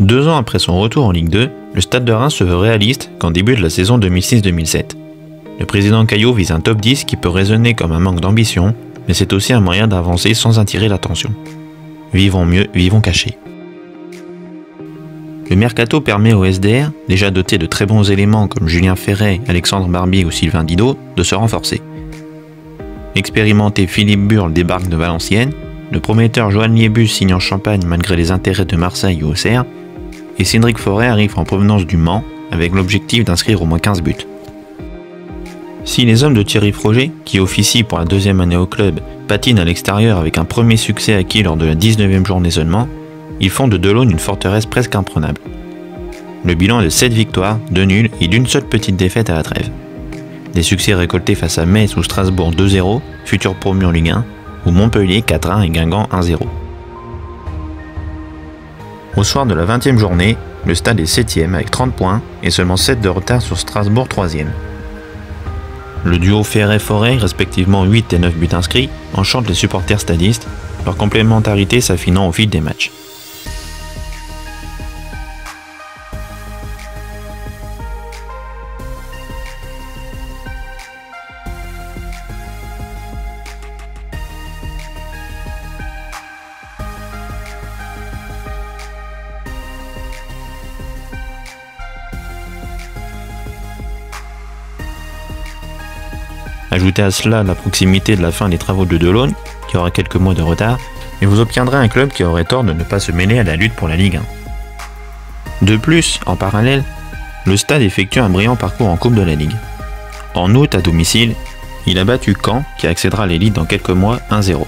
2 ans après son retour en Ligue 2, le Stade de Reims se veut réaliste qu'en début de la saison 2006-2007. Le président Caillot vise un top 10 qui peut résonner comme un manque d'ambition, mais c'est aussi un moyen d'avancer sans attirer l'attention. Vivons mieux, vivons cachés. Le mercato permet au SDR, déjà doté de très bons éléments comme Julien Ferret, Alexandre Barbier ou Sylvain Didot, de se renforcer. L'expérimenté Philippe Burle débarque de Valenciennes, le prometteur Johan Liébus signe en Champagne malgré les intérêts de Marseille ou Auxerre, et Cédric Forêt arrive en provenance du Mans avec l'objectif d'inscrire au moins 15 buts. Si les hommes de Thierry Froger, qui officie pour la 2e année au club, patinent à l'extérieur avec un premier succès acquis lors de la 19e journée seulement, ils font de Delaune une forteresse presque imprenable. Le bilan est de 7 victoires, 2 nuls et d'une seule petite défaite à la trêve. Des succès récoltés face à Metz ou Strasbourg 2-0, futur promu en Ligue 1, ou Montpellier 4-1 et Guingamp 1-0. Au soir de la 20e journée, le stade est 7e avec 30 points et seulement 7 de retard sur Strasbourg 3e. Le duo Ferret-Forêt, respectivement 8 et 9 buts inscrits, enchante les supporters stadistes, leur complémentarité s'affinant au fil des matchs. Ajoutez à cela la proximité de la fin des travaux de Delaune, qui aura quelques mois de retard, et vous obtiendrez un club qui aurait tort de ne pas se mêler à la lutte pour la Ligue 1. De plus, en parallèle, le stade effectue un brillant parcours en Coupe de la Ligue. En août, à domicile, il a battu Caen, qui accédera à l'élite dans quelques mois, 1-0.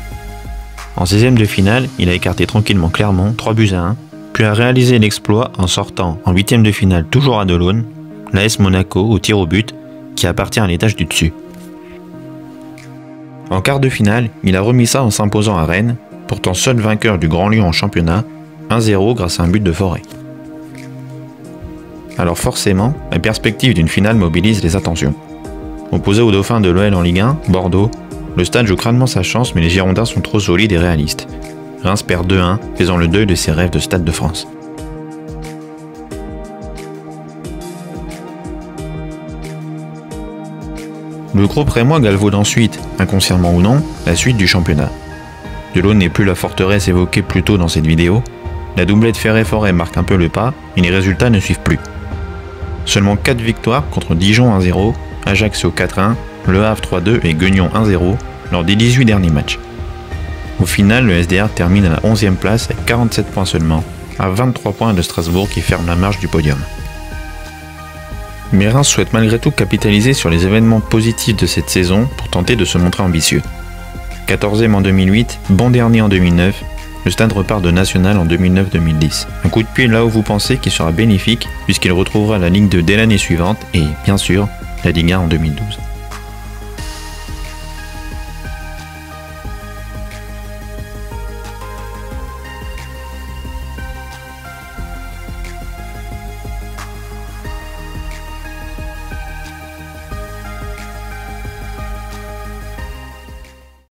En 16e de finale, il a écarté tranquillement Clermont, 3-1, puis a réalisé l'exploit en sortant en 8e de finale toujours à Delaune, l'AS Monaco au tir au but, qui appartient à l'étage du dessus. En quart de finale, il a remis ça en s'imposant à Rennes, pourtant seul vainqueur du Grand Lyon en championnat, 1-0 grâce à un but de Forêt. Alors forcément, la perspective d'une finale mobilise les attentions. Opposé au dauphin de l'OL en Ligue 1, Bordeaux, le stade joue crânement sa chance mais les Girondins sont trop solides et réalistes. Reims perd 2-1, faisant le deuil de ses rêves de Stade de France. Le groupe rémois galvaude ensuite, inconsciemment ou non, la suite du championnat. Delaune n'est plus la forteresse évoquée plus tôt dans cette vidéo, la doublette Ferret-Forêt marque un peu le pas et les résultats ne suivent plus. Seulement 4 victoires contre Dijon 1-0, Ajaccio 4-1, Le Havre 3-2 et Guignon 1-0 lors des 18 derniers matchs. Au final, le SDR termine à la 11e place avec 47 points seulement, à 23 points de Strasbourg qui ferme la marche du podium. Mais Reims souhaite malgré tout capitaliser sur les événements positifs de cette saison pour tenter de se montrer ambitieux. 14e en 2008, bon dernier en 2009, le stade repart de national en 2009-2010. Un coup de pied là où vous pensez qu'il sera bénéfique puisqu'il retrouvera la Ligue 2 dès l'année suivante et, bien sûr, la Ligue 1 en 2012.